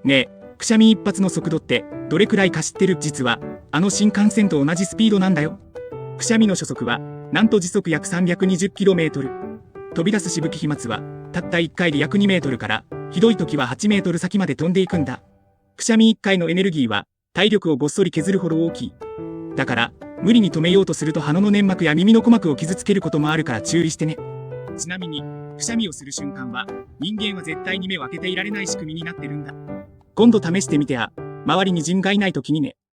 ねえ、くしゃみ一発の速度ってどれくらいか知ってる？実は、あの新幹線と同じスピードなんだよ。くしゃみの初速は、なんと時速約 320km。飛び出すしぶき飛沫は、たった1回で約2メートルから、ひどい時は8メートル先まで飛んでいくんだ。くしゃみ1回のエネルギーは、体力をごっそり削るほど大きい。だから、無理に止めようとすると鼻の粘膜や耳の鼓膜を傷つけることもあるから注意してね。ちなみに、くしゃみをする瞬間は、人間は絶対に目を開けていられない仕組みになってるんだ。今度試してみて周りに人がいないときにね。